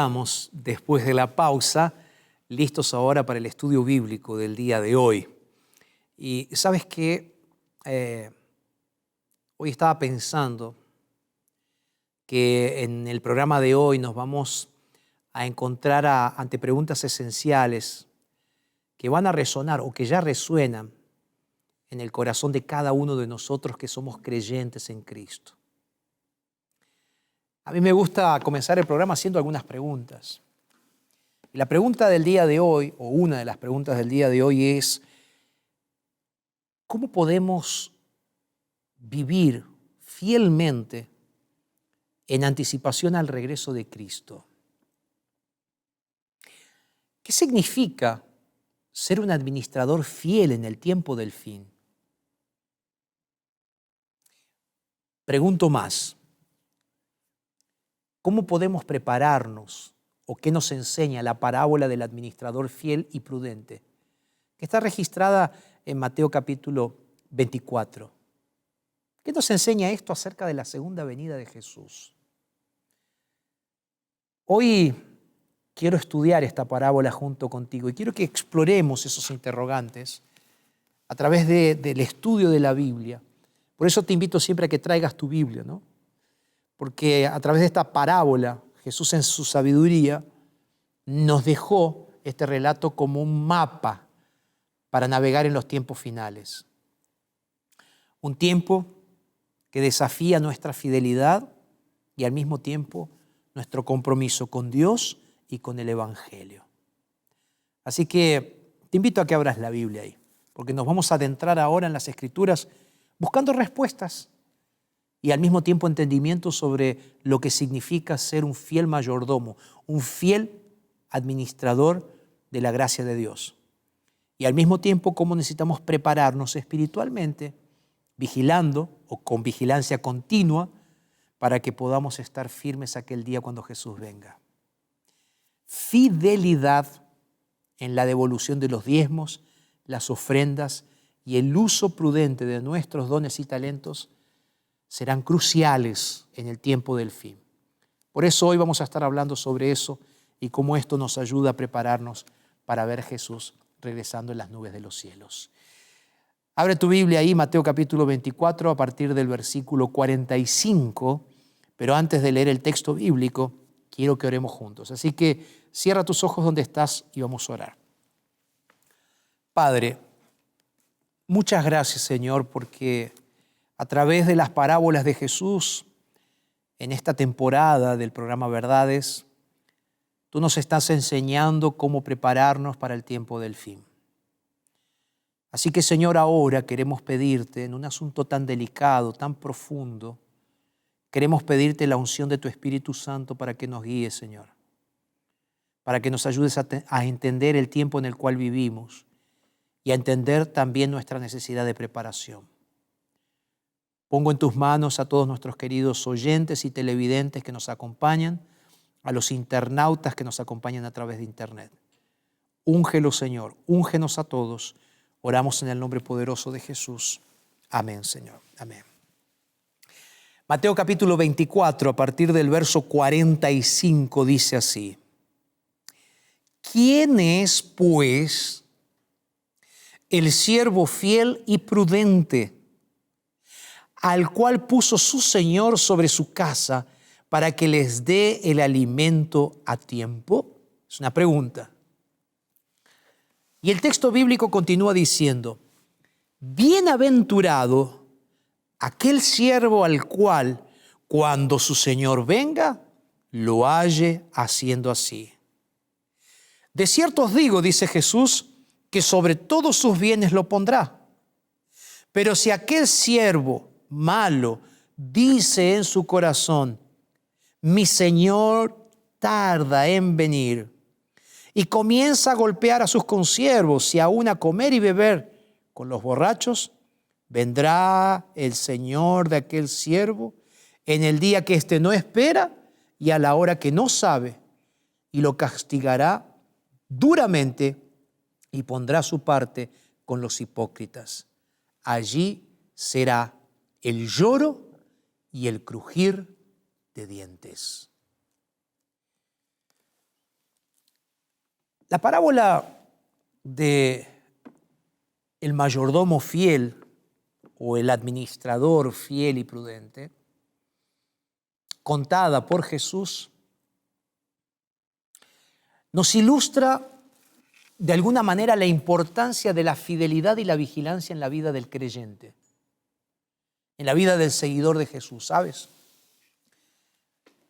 Estamos, después de la pausa, listos ahora para el estudio bíblico del día de hoy. Y sabes que hoy estaba pensando que en el programa de hoy nos vamos a encontrar ante preguntas esenciales que van a resonar o que ya resuenan en el corazón de cada uno de nosotros que somos creyentes en Cristo. A mí me gusta comenzar el programa haciendo algunas preguntas. Y la pregunta del día de hoy, o una de las preguntas del día de hoy es, ¿cómo podemos vivir fielmente en anticipación al regreso de Cristo? ¿Qué significa ser un administrador fiel en el tiempo del fin? Pregunto más. ¿Cómo podemos prepararnos o qué nos enseña la parábola del administrador fiel y prudente, que está registrada en Mateo capítulo 24? ¿Qué nos enseña esto acerca de la segunda venida de Jesús? Hoy quiero estudiar esta parábola junto contigo y quiero que exploremos esos interrogantes a través del estudio de la Biblia. Por eso te invito siempre a que traigas tu Biblia, ¿no? Porque a través de esta parábola, Jesús en su sabiduría nos dejó este relato como un mapa para navegar en los tiempos finales. Un tiempo que desafía nuestra fidelidad y al mismo tiempo nuestro compromiso con Dios y con el Evangelio. Así que te invito a que abras la Biblia ahí, porque nos vamos a adentrar ahora en las Escrituras buscando respuestas y al mismo tiempo entendimiento sobre lo que significa ser un fiel mayordomo, un fiel administrador de la gracia de Dios. Y al mismo tiempo cómo necesitamos prepararnos espiritualmente, vigilando o con vigilancia continua para que podamos estar firmes aquel día cuando Jesús venga. Fidelidad en la devolución de los diezmos, las ofrendas y el uso prudente de nuestros dones y talentos serán cruciales en el tiempo del fin. Por eso hoy vamos a estar hablando sobre eso y cómo esto nos ayuda a prepararnos para ver a Jesús regresando en las nubes de los cielos. Abre tu Biblia ahí, Mateo capítulo 24, a partir del versículo 45, pero antes de leer el texto bíblico, quiero que oremos juntos. Así que cierra tus ojos donde estás y vamos a orar. Padre, muchas gracias, Señor, porque a través de las parábolas de Jesús, en esta temporada del programa Verdades, tú nos estás enseñando cómo prepararnos para el tiempo del fin. Así que, Señor, ahora queremos pedirte en un asunto tan delicado, tan profundo, queremos pedirte la unción de tu Espíritu Santo para que nos guíe, Señor, para que nos ayudes a entender el tiempo en el cual vivimos y a entender también nuestra necesidad de preparación. Pongo en tus manos a todos nuestros queridos oyentes y televidentes que nos acompañan, a los internautas que nos acompañan a través de internet. Úngelos, Señor, úngenos a todos. Oramos en el nombre poderoso de Jesús. Amén, Señor. Amén. Mateo capítulo 24, a partir del verso 45, dice así: ¿Quién es, pues, el siervo fiel y prudente, al cual puso su Señor sobre su casa para que les dé el alimento a tiempo? Es una pregunta. Y el texto bíblico continúa diciendo: bienaventurado aquel siervo al cual, cuando su Señor venga, lo halle haciendo así. De cierto os digo, dice Jesús, que sobre todos sus bienes lo pondrá. Pero si aquel siervo malo dice en su corazón: mi Señor tarda en venir, y comienza a golpear a sus consiervos y aún a comer y beber con los borrachos, vendrá el Señor de aquel siervo en el día que éste no espera y a la hora que no sabe, y lo castigará duramente y pondrá su parte con los hipócritas. Allí será el lloro y el crujir de dientes. La parábola de el mayordomo fiel o el administrador fiel y prudente, contada por Jesús, nos ilustra de alguna manera la importancia de la fidelidad y la vigilancia en la vida del creyente, en la vida del seguidor de Jesús, ¿sabes?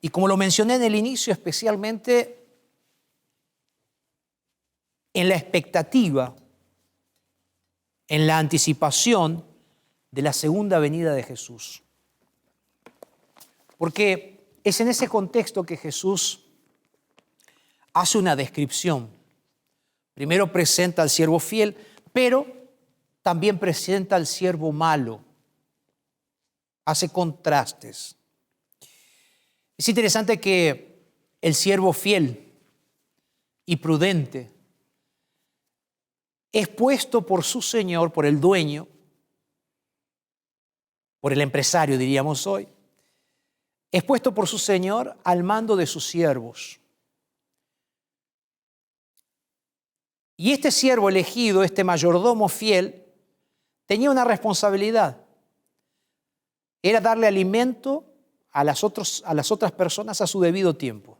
Y como lo mencioné en el inicio, especialmente en la expectativa, en la anticipación de la segunda venida de Jesús. Porque es en ese contexto que Jesús hace una descripción. Primero presenta al siervo fiel, pero también presenta al siervo malo. Hace contrastes. Es interesante que el siervo fiel y prudente es puesto por su señor, por el dueño, por el empresario, diríamos hoy, es puesto por su señor al mando de sus siervos. Y este siervo elegido, este mayordomo fiel, tenía una responsabilidad. Era darle alimento a las otras personas a su debido tiempo.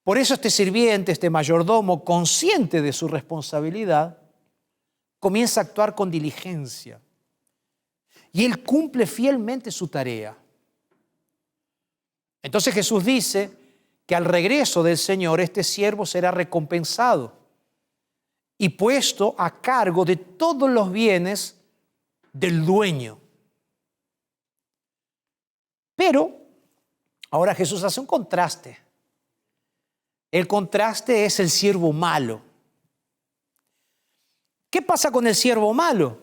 Por eso este sirviente, este mayordomo, consciente de su responsabilidad, comienza a actuar con diligencia. Y él cumple fielmente su tarea. Entonces Jesús dice que al regreso del Señor este siervo será recompensado y puesto a cargo de todos los bienes del dueño. Pero ahora Jesús hace un contraste. El contraste es el siervo malo. ¿Qué pasa con el siervo malo?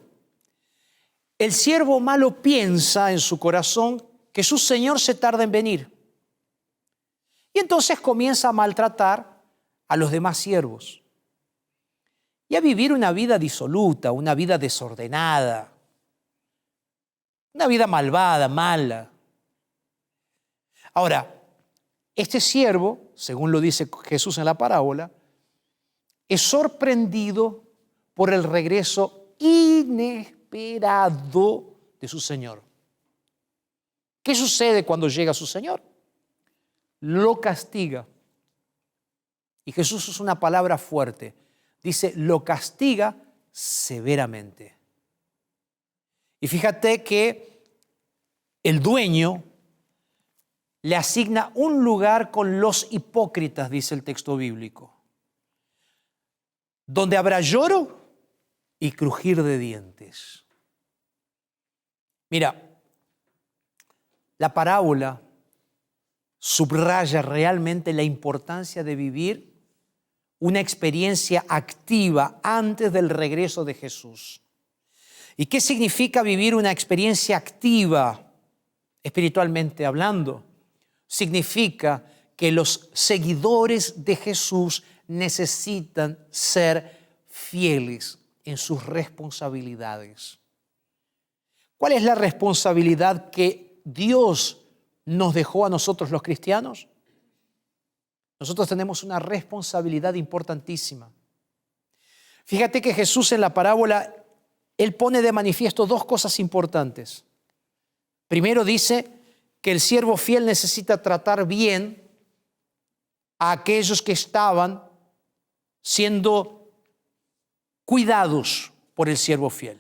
El siervo malo piensa en su corazón que su señor se tarda en venir. Y entonces comienza a maltratar a los demás siervos. Y a vivir una vida disoluta, una vida desordenada, una vida malvada, mala. Ahora, este siervo, según lo dice Jesús en la parábola, es sorprendido por el regreso inesperado de su Señor. ¿Qué sucede cuando llega su Señor? Lo castiga. Y Jesús usa una palabra fuerte. Dice, lo castiga severamente. Y fíjate que el dueño le asigna un lugar con los hipócritas, dice el texto bíblico, donde habrá lloro y crujir de dientes. Mira, la parábola subraya realmente la importancia de vivir una experiencia activa antes del regreso de Jesús. ¿Y qué significa vivir una experiencia activa, espiritualmente hablando? Significa que los seguidores de Jesús necesitan ser fieles en sus responsabilidades. ¿Cuál es la responsabilidad que Dios nos dejó a nosotros los cristianos? Nosotros tenemos una responsabilidad importantísima. Fíjate que Jesús en la parábola, Él pone de manifiesto dos cosas importantes. Primero dice que el siervo fiel necesita tratar bien a aquellos que estaban siendo cuidados por el siervo fiel.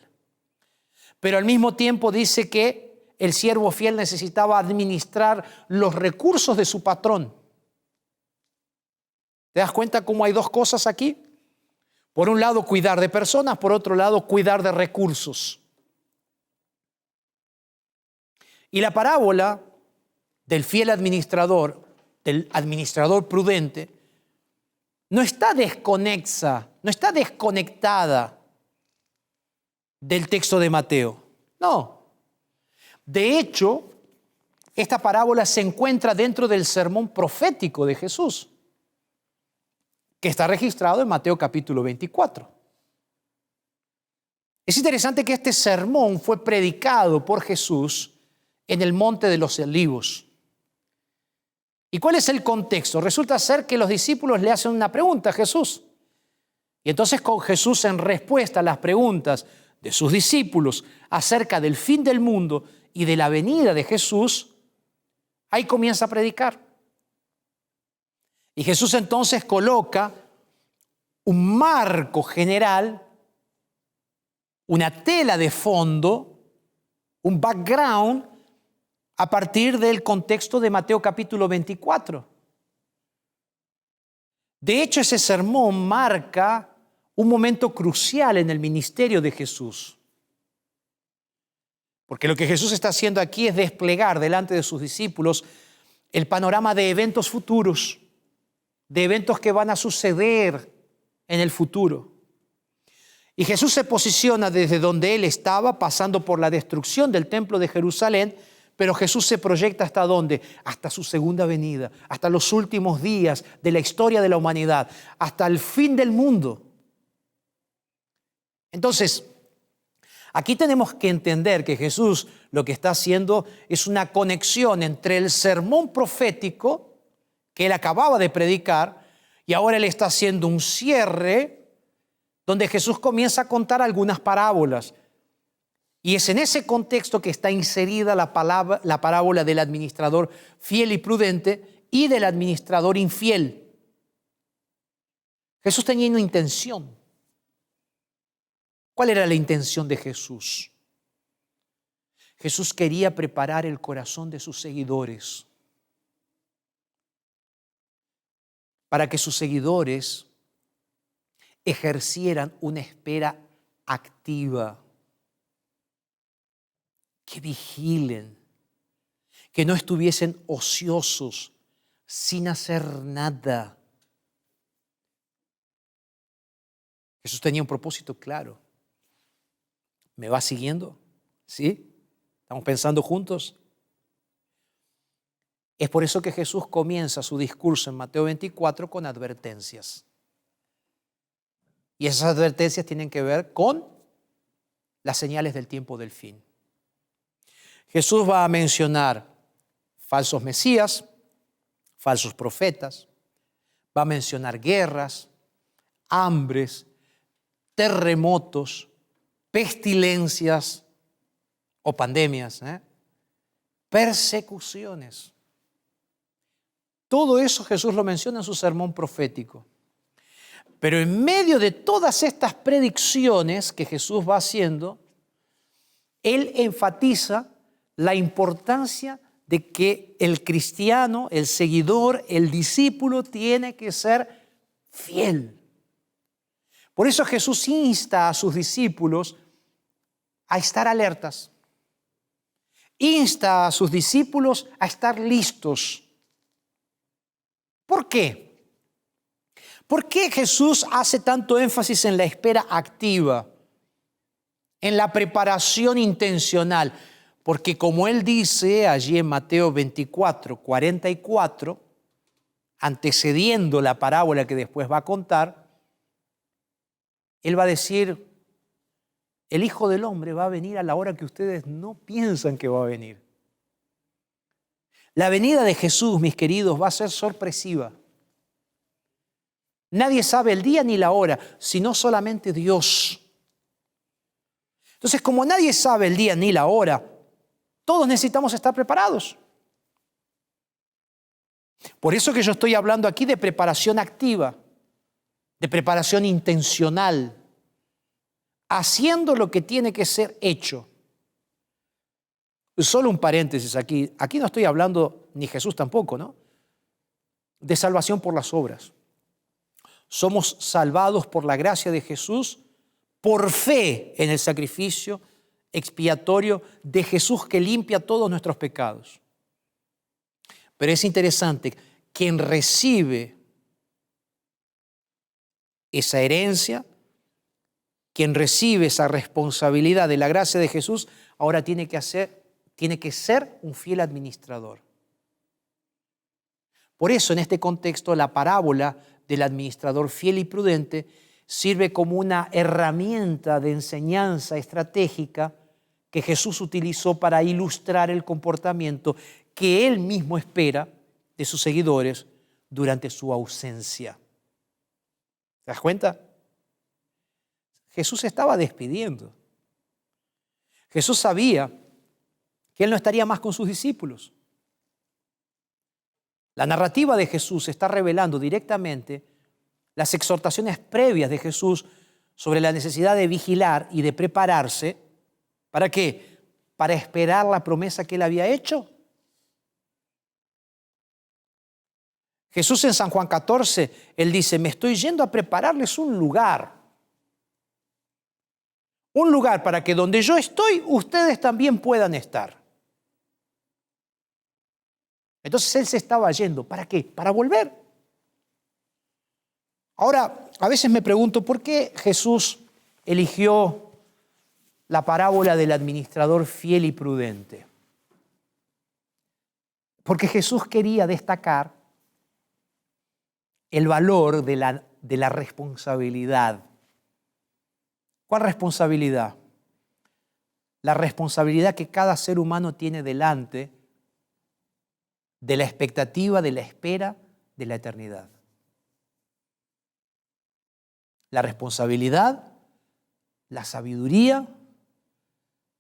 Pero al mismo tiempo dice que el siervo fiel necesitaba administrar los recursos de su patrón. ¿Te das cuenta cómo hay dos cosas aquí? Por un lado, cuidar de personas, por otro lado, cuidar de recursos. Y la parábola del fiel administrador, del administrador prudente, no está desconexa, no está desconectada del texto de Mateo. No. De hecho, esta parábola se encuentra dentro del sermón profético de Jesús, que está registrado en Mateo capítulo 24. Es interesante que este sermón fue predicado por Jesús en el Monte de los Olivos. ¿Y cuál es el contexto? Resulta ser que los discípulos le hacen una pregunta a Jesús. Y entonces con Jesús, en respuesta a las preguntas de sus discípulos acerca del fin del mundo y de la venida de Jesús, ahí comienza a predicar. Y Jesús entonces coloca un marco general, una tela de fondo, un background a partir del contexto de Mateo capítulo 24. De hecho, ese sermón marca un momento crucial en el ministerio de Jesús. Porque lo que Jesús está haciendo aquí es desplegar delante de sus discípulos el panorama de eventos futuros, de eventos que van a suceder en el futuro. Y Jesús se posiciona desde donde él estaba, pasando por la destrucción del templo de Jerusalén, pero Jesús se proyecta ¿hasta dónde? Hasta su segunda venida, hasta los últimos días de la historia de la humanidad, hasta el fin del mundo. Entonces, aquí tenemos que entender que Jesús lo que está haciendo es una conexión entre el sermón profético que él acababa de predicar y ahora él está haciendo un cierre donde Jesús comienza a contar algunas parábolas. Y es en ese contexto que está inserida la parábola del administrador fiel y prudente y del administrador infiel. Jesús tenía una intención. ¿Cuál era la intención de Jesús? Jesús quería preparar el corazón de sus seguidores para que sus seguidores ejercieran una espera activa, que vigilen, que no estuviesen ociosos, sin hacer nada. Jesús tenía un propósito claro. ¿Me va siguiendo? ¿Sí? ¿Estamos pensando juntos? Es por eso que Jesús comienza su discurso en Mateo 24 con advertencias. Y esas advertencias tienen que ver con las señales del tiempo del fin. Jesús va a mencionar falsos mesías, falsos profetas, va a mencionar guerras, hambres, terremotos, pestilencias o pandemias, persecuciones. Todo eso Jesús lo menciona en su sermón profético. Pero en medio de todas estas predicciones que Jesús va haciendo, Él enfatiza la importancia de que el cristiano, el seguidor, el discípulo tiene que ser fiel. Por eso Jesús insta a sus discípulos a estar alertas. Insta a sus discípulos a estar listos. ¿Por qué? ¿Por qué Jesús hace tanto énfasis en la espera activa, en la preparación intencional? Porque como Él dice allí en Mateo 24, 44, antecediendo la parábola que después va a contar, Él va a decir, el Hijo del Hombre va a venir a la hora que ustedes no piensan que va a venir. La venida de Jesús, mis queridos, va a ser sorpresiva. Nadie sabe el día ni la hora, sino solamente Dios. Entonces, como nadie sabe el día ni la hora, todos necesitamos estar preparados. Por eso que yo estoy hablando aquí de preparación activa, de preparación intencional, haciendo lo que tiene que ser hecho. Solo un paréntesis aquí. Aquí no estoy hablando, ni Jesús tampoco, ¿no?, de salvación por las obras. Somos salvados por la gracia de Jesús, por fe en el sacrificio expiatorio de Jesús que limpia todos nuestros pecados. Pero es interesante, quien recibe esa herencia, quien recibe esa responsabilidad de la gracia de Jesús, ahora tiene que ser un fiel administrador. Por eso, en este contexto, la parábola del administrador fiel y prudente sirve como una herramienta de enseñanza estratégica que Jesús utilizó para ilustrar el comportamiento que Él mismo espera de sus seguidores durante su ausencia. ¿Te das cuenta? Jesús se estaba despidiendo. Jesús sabía que Él no estaría más con sus discípulos. La narrativa de Jesús está revelando directamente las exhortaciones previas de Jesús sobre la necesidad de vigilar y de prepararse. ¿Para qué? Para esperar la promesa que Él había hecho. Jesús en San Juan 14, Él dice, me estoy yendo a prepararles un lugar. Un lugar para que donde yo estoy, ustedes también puedan estar. Entonces Él se estaba yendo. ¿Para qué? Para volver. Ahora, a veces me pregunto, ¿por qué Jesús eligió la parábola del administrador fiel y prudente? Porque Jesús quería destacar el valor de la responsabilidad. ¿Cuál responsabilidad? La responsabilidad que cada ser humano tiene delante de la expectativa, de la espera de la eternidad. La responsabilidad, la sabiduría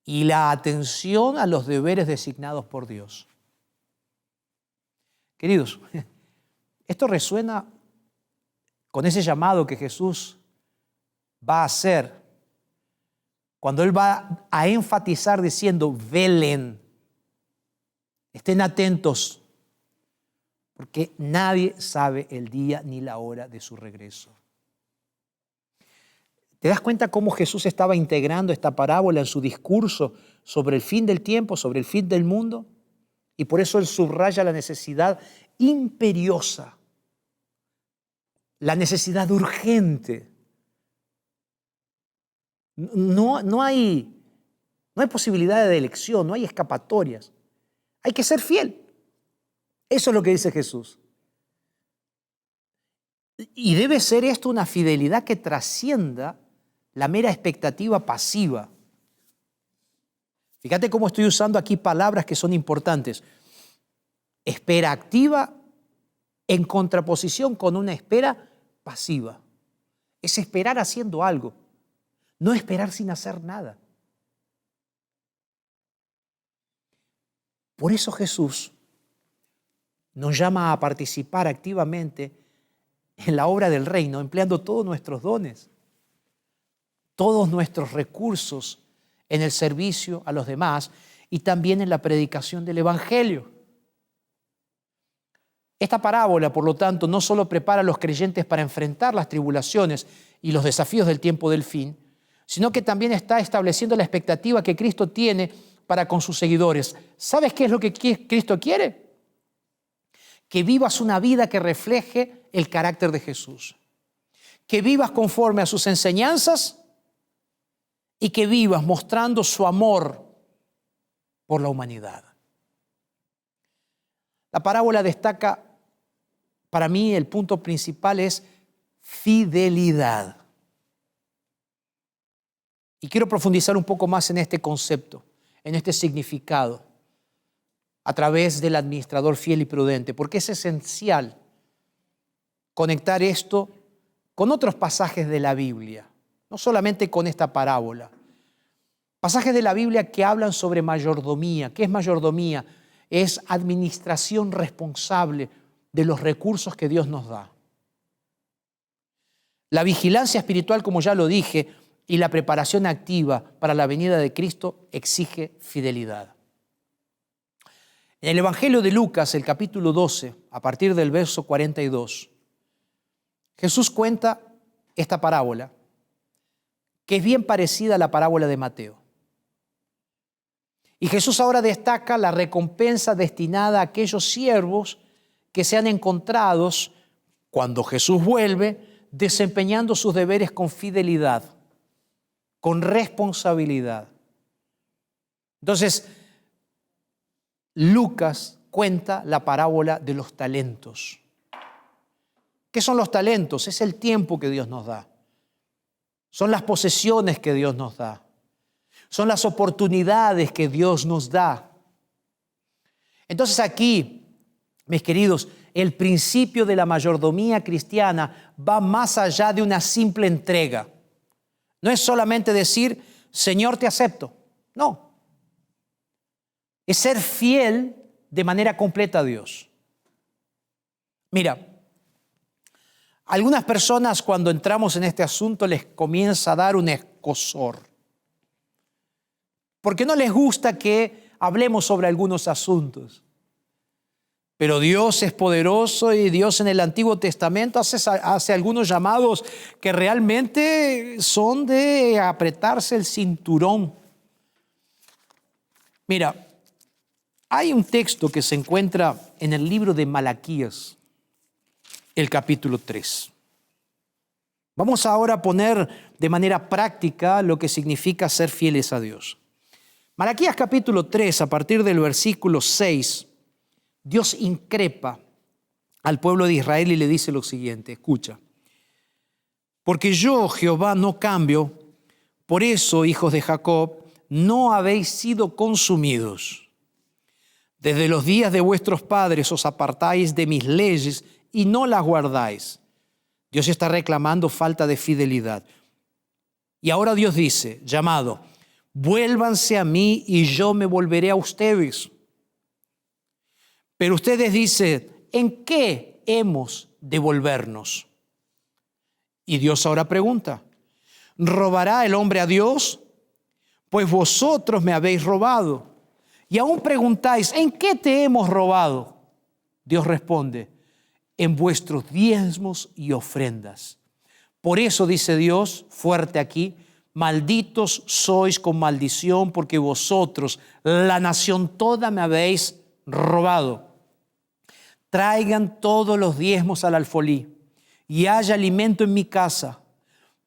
y la atención a los deberes designados por Dios. Queridos, esto resuena con ese llamado que Jesús va a hacer cuando Él va a enfatizar diciendo, velen, estén atentos, porque nadie sabe el día ni la hora de su regreso. ¿Te das cuenta cómo Jesús estaba integrando esta parábola en su discurso sobre el fin del tiempo, sobre el fin del mundo? Y por eso Él subraya la necesidad imperiosa, la necesidad urgente. No hay posibilidad de elección, no hay escapatorias. Hay que ser fiel. Eso es lo que dice Jesús. Y debe ser esto una fidelidad que trascienda la mera expectativa pasiva. Fíjate cómo estoy usando aquí palabras que son importantes. Espera activa en contraposición con una espera pasiva. Es esperar haciendo algo, no esperar sin hacer nada. Por eso Jesús nos llama a participar activamente en la obra del reino, empleando todos nuestros dones, todos nuestros recursos en el servicio a los demás y también en la predicación del Evangelio. Esta parábola, por lo tanto, no solo prepara a los creyentes para enfrentar las tribulaciones y los desafíos del tiempo del fin, sino que también está estableciendo la expectativa que Cristo tiene para con sus seguidores. ¿Sabes qué es lo que Cristo quiere? Que vivas una vida que refleje el carácter de Jesús. Que vivas conforme a sus enseñanzas y que vivas mostrando su amor por la humanidad. La parábola destaca, para mí el punto principal es fidelidad. Y quiero profundizar un poco más en este concepto, en este significado, a través del administrador fiel y prudente, porque es esencial conectar esto con otros pasajes de la Biblia, no solamente con esta parábola. Pasajes de la Biblia que hablan sobre mayordomía. ¿Qué es mayordomía? Es administración responsable de los recursos que Dios nos da. La vigilancia espiritual, como ya lo dije, y la preparación activa para la venida de Cristo exige fidelidad. En el Evangelio de Lucas, el capítulo 12, a partir del verso 42, Jesús cuenta esta parábola, que es bien parecida a la parábola de Mateo. Y Jesús ahora destaca la recompensa destinada a aquellos siervos que sean encontrados, cuando Jesús vuelve, desempeñando sus deberes con fidelidad, con responsabilidad. Entonces, Lucas cuenta la parábola de los talentos. ¿Qué son los talentos? Es el tiempo que Dios nos da. Son las posesiones que Dios nos da. Son las oportunidades que Dios nos da. Entonces aquí Mis queridos, el principio de la mayordomía cristiana va más allá de una simple entrega. No es solamente decir, Señor, te acepto. No. Es ser fiel de manera completa a Dios. Mira, algunas personas cuando entramos en este asunto les comienza a dar un escozor. Porque no les gusta que hablemos sobre algunos asuntos. Pero Dios es poderoso y Dios en el Antiguo Testamento hace algunos llamados que realmente son de apretarse el cinturón. Mira, hay un texto que se encuentra en el libro de Malaquías, el capítulo 3. Vamos ahora a poner de manera práctica lo que significa ser fieles a Dios. Malaquías capítulo 3, a partir del versículo 6, Dios increpa al pueblo de Israel y le dice lo siguiente, escucha. Porque yo, Jehová, no cambio, por eso, hijos de Jacob, no habéis sido consumidos. Desde los días de vuestros padres os apartáis de mis leyes y no las guardáis. Dios está reclamando falta de fidelidad. Y ahora Dios dice, llamado, vuélvanse a mí y yo me volveré a ustedes. Pero ustedes dicen, ¿en qué hemos de volvernos? Y Dios ahora pregunta, ¿robará el hombre a Dios? Pues vosotros me habéis robado. Y aún preguntáis, ¿en qué te hemos robado? Dios responde, en vuestros diezmos y ofrendas. Por eso dice Dios, fuerte aquí, malditos sois con maldición, porque vosotros, la nación toda, me habéis robado. Traigan todos los diezmos al alfolí, y haya alimento en mi casa.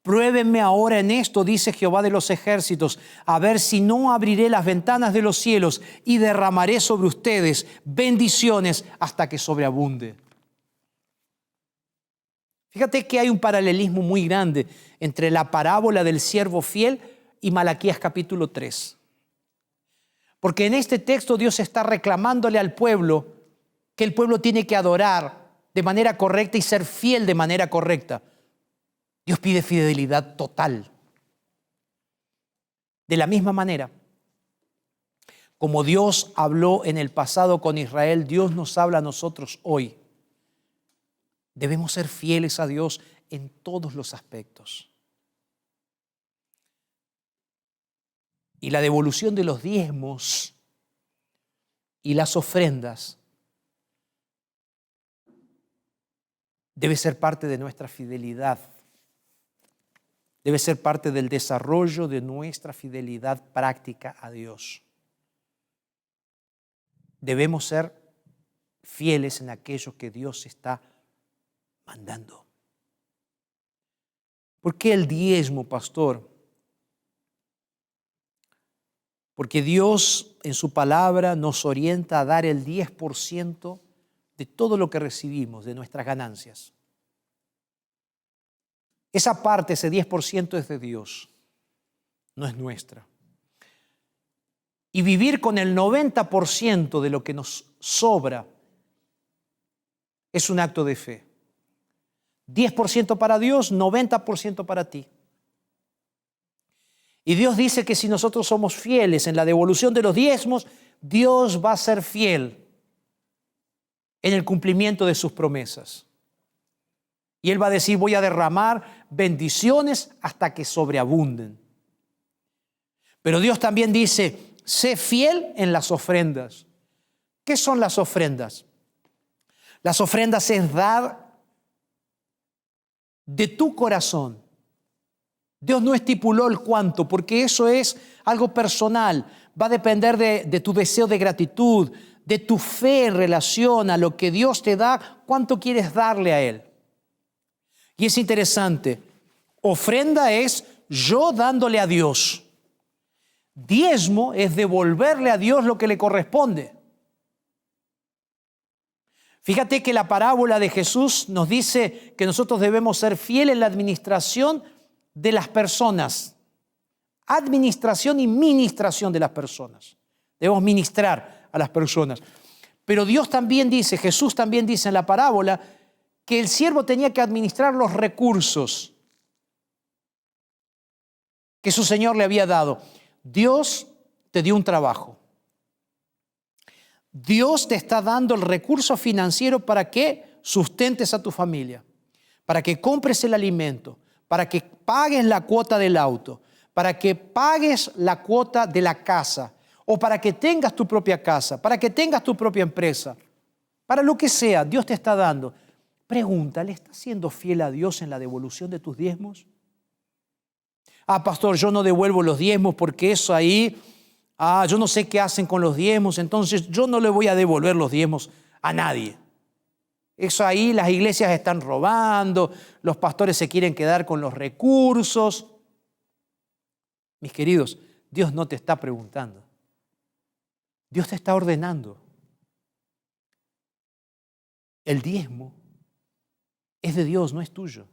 Pruébenme ahora en esto, dice Jehová de los ejércitos, a ver si no abriré las ventanas de los cielos y derramaré sobre ustedes bendiciones hasta que sobreabunde. Fíjate que hay un paralelismo muy grande entre la parábola del siervo fiel y Malaquías capítulo 3. Porque en este texto Dios está reclamándole al pueblo que el pueblo tiene que adorar de manera correcta y ser fiel de manera correcta. Dios pide fidelidad total. De la misma manera, como Dios habló en el pasado con Israel, Dios nos habla a nosotros hoy. Debemos ser fieles a Dios en todos los aspectos. Y la devolución de los diezmos y las ofrendas debe ser parte de nuestra fidelidad. Debe ser parte del desarrollo de nuestra fidelidad práctica a Dios. Debemos ser fieles en aquello que Dios está mandando. ¿Por qué el diezmo, pastor? Porque Dios en su palabra nos orienta a dar el 10% de todo lo que recibimos, de nuestras ganancias. Esa parte, ese 10% es de Dios, no es nuestra. Y vivir con el 90% de lo que nos sobra es un acto de fe. 10% para Dios, 90% para ti. Y Dios dice que si nosotros somos fieles en la devolución de los diezmos, Dios va a ser fiel en el cumplimiento de sus promesas. Y Él va a decir, voy a derramar bendiciones hasta que sobreabunden. Pero Dios también dice, sé fiel en las ofrendas. ¿Qué son las ofrendas? Las ofrendas es dar de tu corazón. Dios no estipuló el cuánto, porque eso es algo personal. Va a depender de tu deseo de gratitud, de tu fe en relación a lo que Dios te da, cuánto quieres darle a Él. Y es interesante, ofrenda es yo dándole a Dios. Diezmo es devolverle a Dios lo que le corresponde. Fíjate que la parábola de Jesús nos dice que nosotros debemos ser fieles en la administración de las personas. Administración y ministración de las personas. Debemos ministrar a las personas. Pero Dios también dice, Jesús también dice en la parábola, que el siervo tenía que administrar los recursos que su Señor le había dado. Dios te dio un trabajo. Dios te está dando el recurso financiero para que sustentes a tu familia, para que compres el alimento, para que pagues la cuota del auto, para que pagues la cuota de la casa, o para que tengas tu propia casa, para que tengas tu propia empresa, para lo que sea, Dios te está dando. Pregunta, ¿le estás siendo fiel a Dios en la devolución de tus diezmos? Pastor, yo no devuelvo los diezmos porque eso ahí, yo no sé qué hacen con los diezmos, entonces yo no le voy a devolver los diezmos a nadie. Eso ahí las iglesias están robando, los pastores se quieren quedar con los recursos. Mis queridos, Dios no te está preguntando. Dios te está ordenando. El diezmo es de Dios, no es tuyo.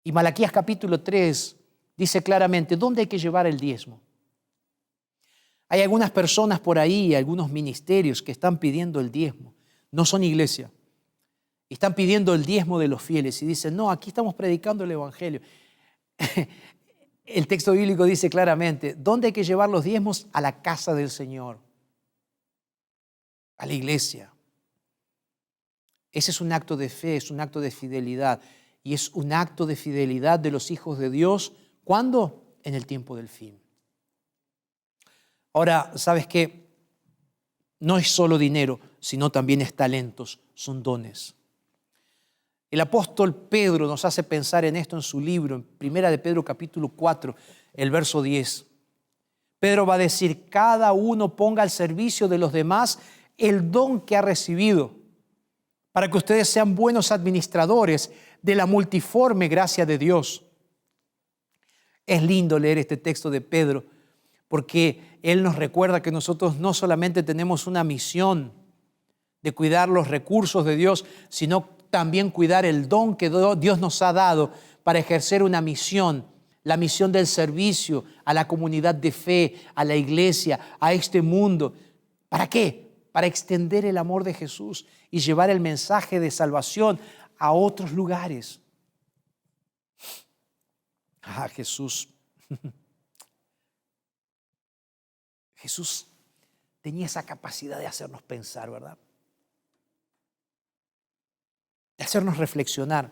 Y Malaquías capítulo 3 dice claramente, ¿dónde hay que llevar el diezmo? Hay algunas personas por ahí, algunos ministerios que están pidiendo el diezmo. No son iglesia. Están pidiendo el diezmo de los fieles y dicen, no, aquí estamos predicando el evangelio. El texto bíblico dice claramente, ¿dónde hay que llevar los diezmos? A la casa del Señor, a la iglesia. Ese es un acto de fe, es un acto de fidelidad. Y es un acto de fidelidad de los hijos de Dios. ¿Cuándo? En el tiempo del fin. Ahora, ¿sabes qué? No es solo dinero, sino también es talentos, son dones. El apóstol Pedro nos hace pensar en esto en su libro, en 1 de Pedro capítulo 4, el verso 10. Pedro va a decir, cada uno ponga al servicio de los demás el don que ha recibido, para que ustedes sean buenos administradores de la multiforme gracia de Dios. Es lindo leer este texto de Pedro, porque él nos recuerda que nosotros no solamente tenemos una misión de cuidar los recursos de Dios, sino también cuidar el don que Dios nos ha dado para ejercer una misión, la misión del servicio a la comunidad de fe, a la iglesia, a este mundo. ¿Para qué? Para extender el amor de Jesús y llevar el mensaje de salvación a otros lugares. Jesús. Jesús tenía esa capacidad de hacernos pensar, ¿verdad? De hacernos reflexionar.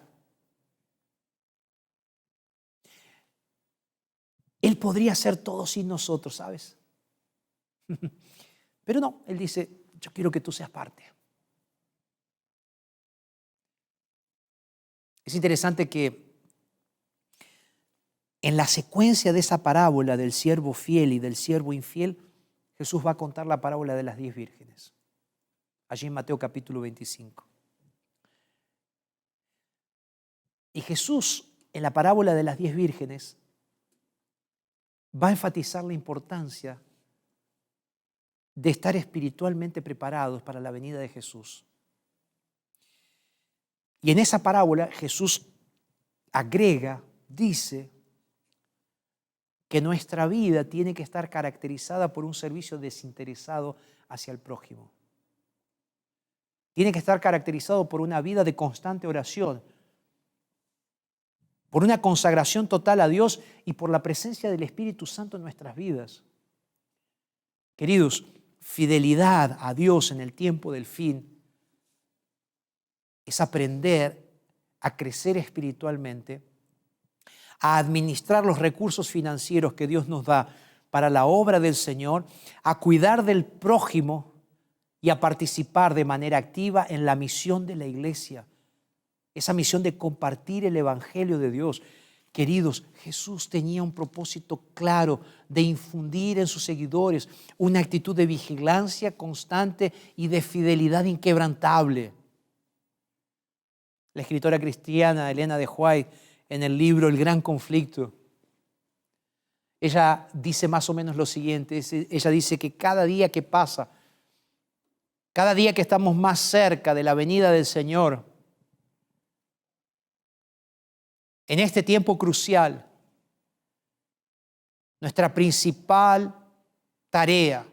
Él podría hacer todo sin nosotros, ¿sabes? Pero no, Él dice, yo quiero que tú seas parte. Es interesante que en la secuencia de esa parábola del siervo fiel y del siervo infiel, Jesús va a contar la parábola de las 10 vírgenes, allí en Mateo capítulo 25. Y Jesús, en la parábola de las 10 vírgenes, va a enfatizar la importancia de estar espiritualmente preparados para la venida de Jesús. Y en esa parábola Jesús agrega, dice, que nuestra vida tiene que estar caracterizada por un servicio desinteresado hacia el prójimo. Tiene que estar caracterizado por una vida de constante oración, por una consagración total a Dios y por la presencia del Espíritu Santo en nuestras vidas. Queridos, fidelidad a Dios en el tiempo del fin es aprender a crecer espiritualmente, a administrar los recursos financieros que Dios nos da para la obra del Señor, a cuidar del prójimo y a participar de manera activa en la misión de la iglesia, esa misión de compartir el Evangelio de Dios. Queridos, Jesús tenía un propósito claro de infundir en sus seguidores una actitud de vigilancia constante y de fidelidad inquebrantable. La escritora cristiana Elena de White, en el libro El Gran Conflicto, ella dice más o menos lo siguiente. Ella dice que cada día que pasa, cada día que estamos más cerca de la venida del Señor, en este tiempo crucial, nuestra principal tarea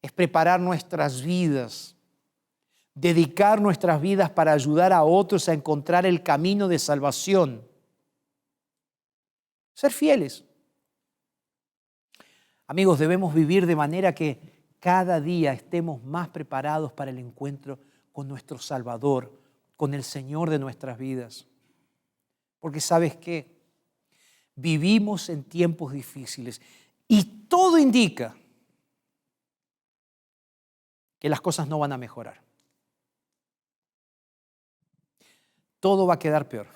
es preparar nuestras vidas, dedicar nuestras vidas para ayudar a otros a encontrar el camino de salvación. Ser fieles. Amigos, debemos vivir de manera que cada día estemos más preparados para el encuentro con nuestro Salvador, con el Señor de nuestras vidas. Porque ¿sabes qué? Vivimos en tiempos difíciles y todo indica que las cosas no van a mejorar. Todo va a quedar peor.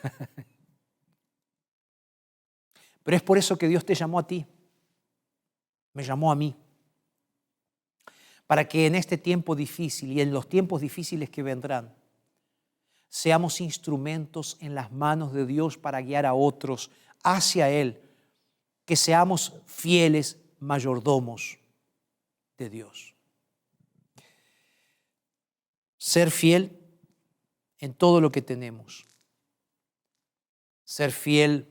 Pero es por eso que Dios te llamó a ti, me llamó a mí, para que en este tiempo difícil y en los tiempos difíciles que vendrán, seamos instrumentos en las manos de Dios para guiar a otros hacia Él, que seamos fieles mayordomos de Dios. Ser fiel en todo lo que tenemos. Ser fiel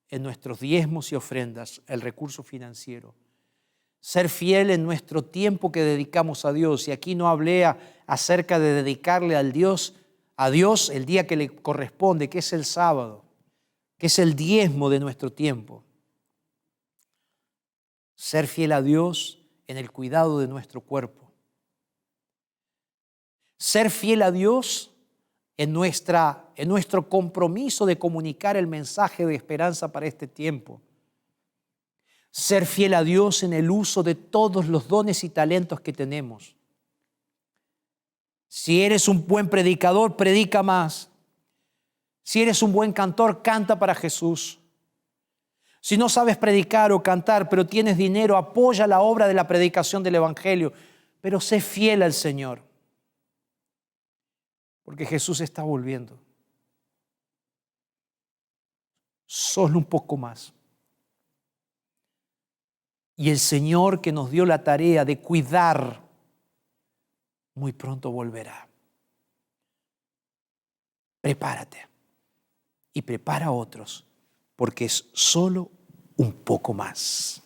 en nuestros diezmos y ofrendas, el recurso financiero. Ser fiel en nuestro tiempo que dedicamos a Dios. Y aquí no hablé acerca de dedicarle a Dios el día que le corresponde, que es el sábado, que es el diezmo de nuestro tiempo. Ser fiel a Dios en el cuidado de nuestro cuerpo. Ser fiel a Dios en nuestro compromiso de comunicar el mensaje de esperanza para este tiempo. Ser fiel a Dios en el uso de todos los dones y talentos que tenemos. Si eres un buen predicador, predica más. Si eres un buen cantor, canta para Jesús. Si no sabes predicar o cantar, pero tienes dinero, apoya la obra de la predicación del Evangelio. Pero sé fiel al Señor. Porque Jesús está volviendo. Solo un poco más. Y el Señor que nos dio la tarea de cuidar, muy pronto volverá. Prepárate y prepara a otros, porque es solo un poco más.